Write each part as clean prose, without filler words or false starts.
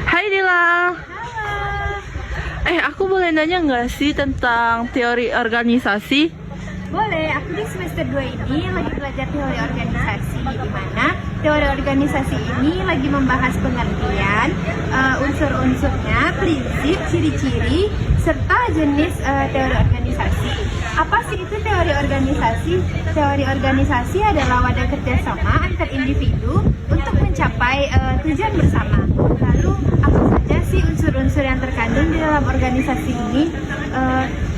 Hai Dila. Aku boleh nanya nggak sih tentang teori organisasi? Boleh, aku di semester 2 ini lagi belajar teori organisasi, di mana teori organisasi ini lagi membahas pengertian, unsur-unsurnya, prinsip, ciri-ciri, serta jenis teori organisasi. Apa sih itu teori organisasi? Teori organisasi adalah wadah kerjasama antar individu untuk mencapai tujuan bersama. Lalu, apa saja sih unsur-unsur yang terkandung di dalam organisasi ini?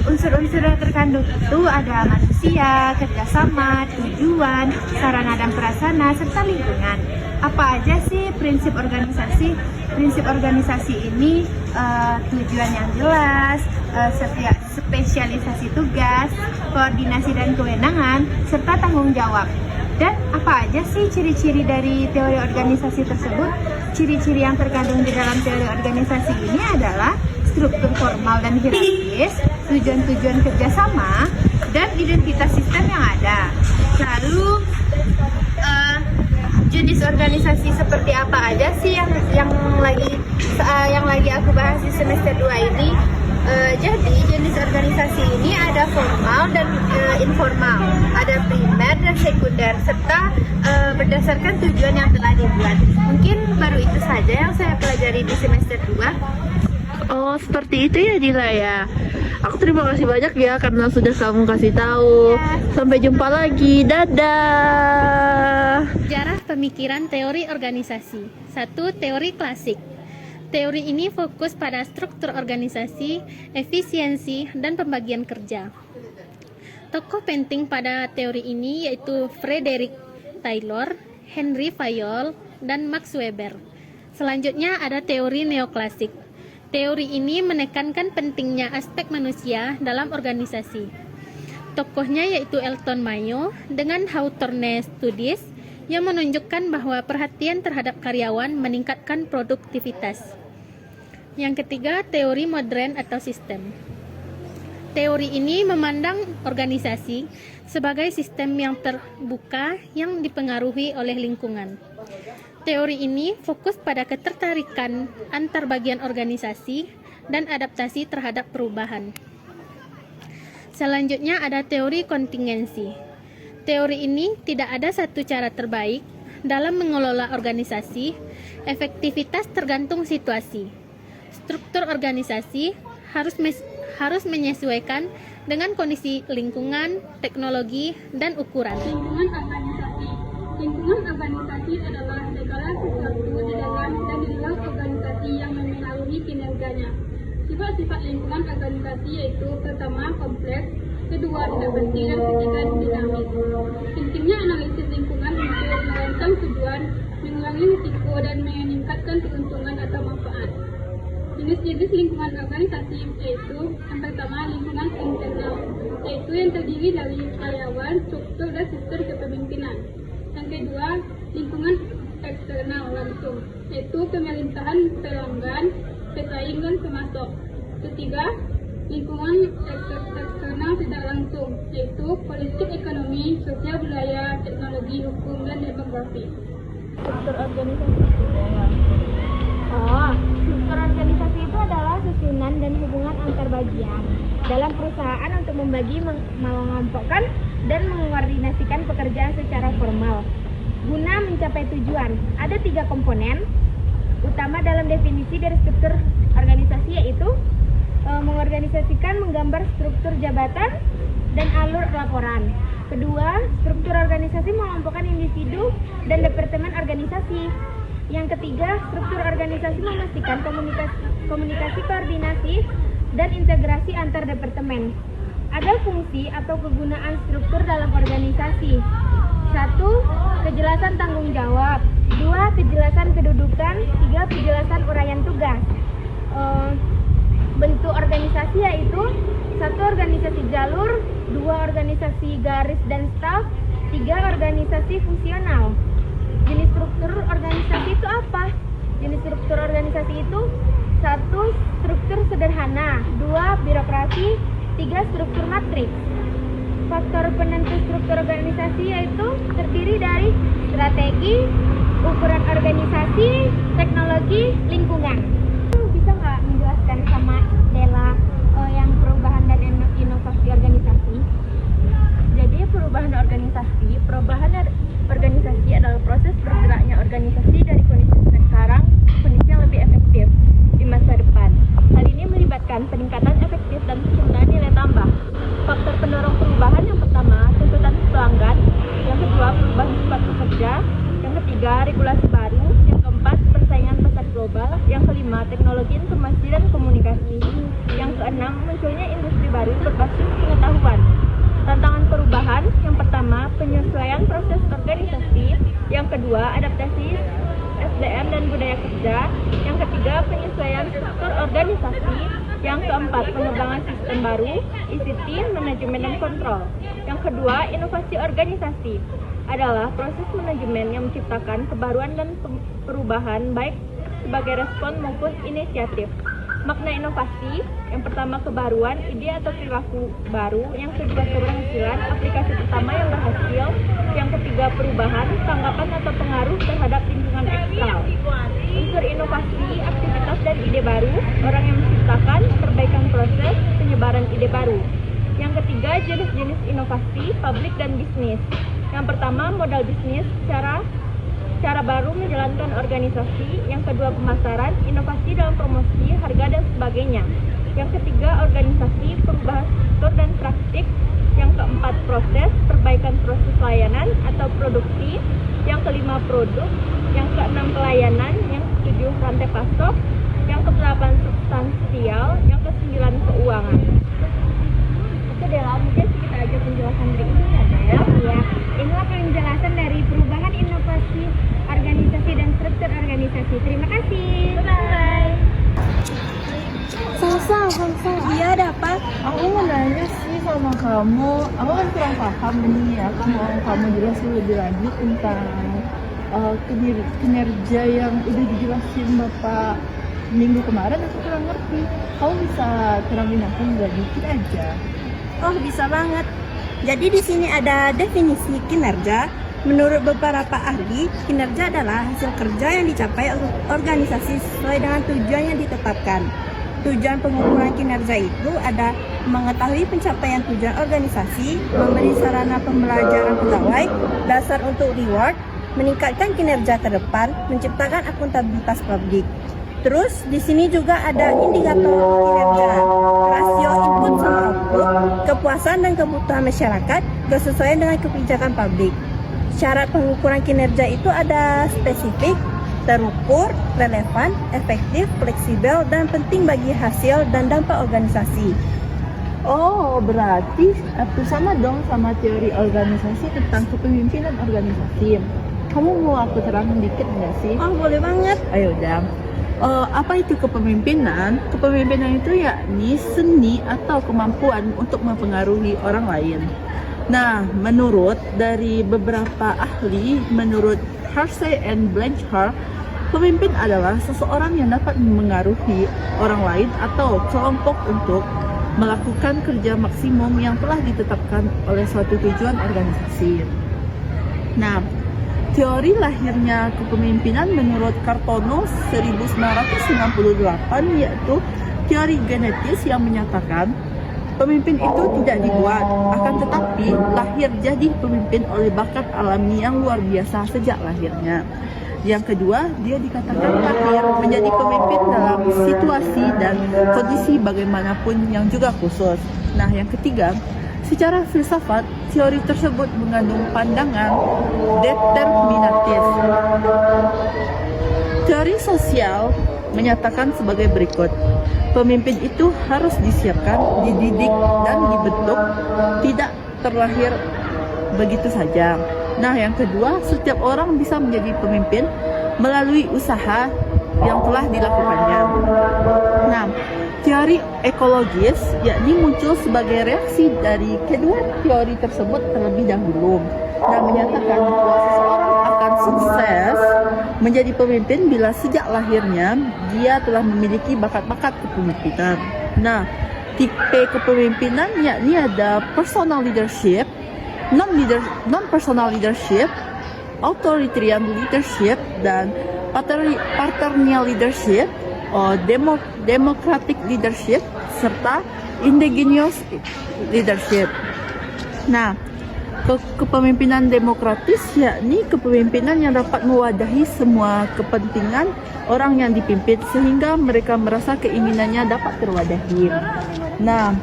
Unsur-unsur yang terkandung itu ada manusia, kerjasama, tujuan, sarana dan prasarana, serta lingkungan. Apa aja sih prinsip organisasi? Prinsip organisasi ini tujuan yang jelas, spesialisasi tugas, koordinasi dan kewenangan, serta tanggung jawab. Dan apa aja sih ciri-ciri dari teori organisasi tersebut? Ciri-ciri yang terkandung di dalam teori organisasi ini adalah struktur formal dan hierarkis, tujuan-tujuan kerjasama, dan identitas sistem yang ada. Lalu jenis organisasi seperti apa aja sih yang lagi aku bahas di semester 2 ini? Jadi jenis organisasi ini ada formal dan informal, ada primer dan sekunder, serta berdasarkan tujuan yang telah dibuat. Mungkin baru itu saja yang saya pelajari di semester 2. Oh, seperti itu ya Dila ya. Aku terima kasih banyak ya karena sudah kamu kasih tahu. Sampai jumpa lagi. Dadah. Sejarah pemikiran teori organisasi. 1. Teori klasik. Teori ini fokus pada struktur organisasi, efisiensi, dan pembagian kerja. Tokoh penting pada teori ini yaitu Frederick Taylor, Henry Fayol, dan Max Weber. Selanjutnya ada teori neoklasik. Teori ini menekankan pentingnya aspek manusia dalam organisasi. Tokohnya yaitu Elton Mayo dengan Hawthorne Studies yang menunjukkan bahwa perhatian terhadap karyawan meningkatkan produktivitas. Yang ketiga, teori modern atau sistem. Teori ini memandang organisasi sebagai sistem yang terbuka yang dipengaruhi oleh lingkungan. Teori ini fokus pada ketertarikan antar bagian organisasi dan adaptasi terhadap perubahan. Selanjutnya ada teori kontingensi. Teori ini tidak ada satu cara terbaik dalam mengelola organisasi, efektivitas tergantung situasi. Struktur organisasi harus menyesuaikan dengan kondisi lingkungan, teknologi, dan ukuran. Lingkungan organisasi adalah segala sesuatu di dalam dan di luar organisasi yang memengaruhi kinerjanya. Sifat-sifat lingkungan organisasi yaitu pertama, kompleks, kedua, tidak pasti, dan ketiga, dinamis. Pentingnya analisis lingkungan untuk merancang tujuan, mengurangi risiko, dan meningkatkan keuntungan atau manfaat. Jenis-jenis lingkungan organisasi yaitu yang pertama, lingkungan internal, yaitu yang terdiri dari karyawan, struktur, dan sistem kepemimpinan. Yang kedua, lingkungan eksternal langsung, yaitu pemerintahan, pelanggan, pesaing, dan pemasok. Ketiga, lingkungan eksternal tidak langsung, yaitu politik, ekonomi, sosial budaya, teknologi, hukum, dan demografi. Struktur organisasi. Struktur organisasi itu adalah susunan dan hubungan antar bagian dalam perusahaan untuk membagi, mengelompokkan, dan mengkoordinasikan pekerjaan secara formal guna mencapai tujuan. Ada 3 komponen utama dalam definisi dari struktur organisasi, yaitu mengorganisasikan, menggambar struktur jabatan, dan alur laporan. Kedua, struktur organisasi mengelompokkan individu dan departemen organisasi. Yang ketiga, struktur organisasi memastikan komunikasi, koordinasi, dan integrasi antar departemen. Ada fungsi atau kegunaan struktur dalam organisasi. 1. Kejelasan tanggung jawab. 2. Kejelasan kedudukan. 3. Kejelasan uraian tugas. Bentuk organisasi yaitu 1. Organisasi jalur, 2. Organisasi garis dan staf, 3. Organisasi fungsional. Jenis struktur organisasi itu apa? Jenis struktur organisasi itu 1. Struktur sederhana, 2. Birokrasi, 3. Struktur matriks. Faktor penentu struktur organisasi yaitu terdiri dari strategi, ukuran Inovasi teknologi lingkungan. Bisa nggak menjelaskan sama Dela yang perubahan dan inovasi organisasi? Jadi perubahan organisasi adalah proses bergeraknya organisasi dari kondisi sekarang ke kondisi yang lebih efektif di masa depan. Hal ini melibatkan peningkatan efektif dan penggunaan nilai tambah. Faktor pendorong perubahan yang pertama, tuntutan pelanggan. Yang kedua, perubahan sifat pekerja. Yang ketiga, regulasi baru. Yang keempat, persaingan pasar global. Yang kelima, teknologi informasi dan komunikasi. Yang keenam, munculnya industri baru berbasis pengetahuan. Tantangan perubahan, yang pertama, penyesuaian proses organisasi. Yang kedua, adaptasi SDM dan budaya kerja. Yang ketiga, penyesuaian struktur organisasi. Yang keempat, pengembangan sistem baru, ICT, manajemen dan kontrol. Yang kedua, inovasi organisasi adalah proses manajemen yang menciptakan kebaruan dan perubahan baik sebagai respon maupun inisiatif. Makna inovasi, yang pertama kebaruan, ide atau perilaku baru. Yang kedua, keberhasilan, aplikasi pertama yang berhasil. Yang ketiga, perubahan, tanggapan atau pengaruh terhadap lingkungan eksternal. Unsur inovasi, aktivitas dan ide baru, orang yang menciptakan, perbaikan proses, penyebaran ide baru. Yang ketiga, jenis-jenis inovasi, publik dan bisnis. Yang pertama, modal bisnis, cara baru menjalankan organisasi. Yang kedua, pemasaran, inovasi dalam promosi, harga dan sebagainya. Yang ketiga, organisasi, perubahan struktur dan praktik. Yang keempat, proses, perbaikan proses layanan atau produksi. Yang kelima, produk. Yang keenam, pelayanan. Yang ketujuh, rantai pasok. Yang kedelapan, substansial. Yang kesembilan, keuangan. Oke Dela, mungkin kita aja penjelasan berikutnya ya Del. Iya, inilah penjelasan dari perubahan inovasi organisasi dan struktur organisasi. Terima kasih. Bye. Salsa. Iya, ada apa? Aku mau nanya sih sama kamu. Aku kan kurang paham nih. Aku mau kamu jelasin lebih lanjut tentang kinerja yang udah dijelasin Bapak minggu kemarin. Aku kurang ngerti. Kamu bisa terangin aku nggak dikit aja? Oh, bisa banget. Jadi di sini ada definisi kinerja. Menurut beberapa ahli, kinerja adalah hasil kerja yang dicapai organisasi sesuai dengan tujuan yang ditetapkan. Tujuan pengukuran kinerja itu ada mengetahui pencapaian tujuan organisasi, memberi sarana pembelajaran pegawai, dasar untuk reward, meningkatkan kinerja ke depan, menciptakan akuntabilitas publik. Terus di sini juga ada indikator kinerja, rasio input sama output, kepuasan dan kebutuhan masyarakat, kesesuaian dengan kebijakan publik. Syarat pengukuran kinerja itu ada spesifik, terukur, relevan, efektif, fleksibel, dan penting bagi hasil dan dampak organisasi. Oh, berarti sama dong sama teori organisasi tentang kepemimpinan organisasi. Kamu mau aku terangin dikit nggak sih? Oh, boleh banget. Ayo udah. Apa itu kepemimpinan? Kepemimpinan itu yakni seni atau kemampuan untuk mempengaruhi orang lain. Nah, menurut dari beberapa ahli, menurut Hersey and Blanchard, pemimpin adalah seseorang yang dapat mengaruhi orang lain atau kelompok untuk melakukan kerja maksimum yang telah ditetapkan oleh suatu tujuan organisasi. Nah, teori lahirnya kepemimpinan menurut Cartono 1998 yaitu teori genetis yang menyatakan pemimpin itu tidak dibuat, akan tetapi lahir jadi pemimpin oleh bakat alami yang luar biasa sejak lahirnya. Yang kedua, dia dikatakan lahir menjadi pemimpin dalam situasi dan kondisi bagaimanapun yang juga khusus. Nah, yang ketiga, secara filsafat, teori tersebut mengandung pandangan determinatif. Teori sosial menyatakan sebagai berikut. Pemimpin itu harus disiapkan, dididik, dan dibentuk, tidak terlahir begitu saja. Nah, yang kedua, setiap orang bisa menjadi pemimpin melalui usaha yang telah dilakukannya. Nah, teori ekologis yakni muncul sebagai reaksi dari kedua teori tersebut terlebih dahulu. Nah, menyatakan bahwa seseorang akan sukses menjadi pemimpin bila sejak lahirnya dia telah memiliki bakat-bakat kepemimpinan. Nah, tipe kepemimpinan yakni ada personal leadership, non-personal leadership, authoritarian leadership dan paternal leadership, democratic leadership, serta indigenous leadership. Nah, kepemimpinan demokratis yakni kepemimpinan yang dapat mewadahi semua kepentingan orang yang dipimpin sehingga mereka merasa keinginannya dapat terwadahi. Nah,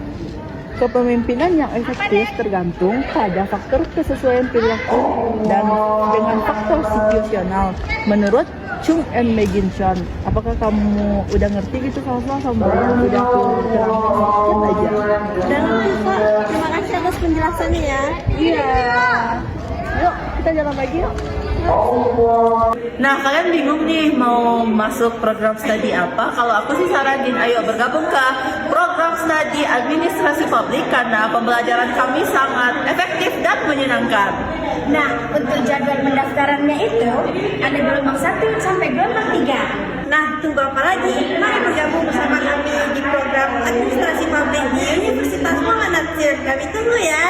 kepemimpinan yang efektif tergantung pada faktor kesesuaian perilaku dan dengan faktor situasional menurut Chung and Megan Chan. Apakah kamu udah ngerti gitu sama saya? Udah aku terangkan sedikit aja. Dan nanti Kak, terima kasih atas penjelasannya ya. Iya. Yuk, kita jalan lagi yuk. Nah, kalian bingung nih mau masuk program studi apa? Kalau aku sih saranin, ayo bergabung ke program studi administrasi publik karena pembelajaran kami sangat efektif dan menyenangkan. Nah, untuk jadwal pendaftarannya itu ada gelombang 1 sampai gelombang 3. Nah, tunggu apa lagi? Mari bergabung bersama kami di program administrasi publik di Universitas Muhammad Nasir. Kami tunggu ya.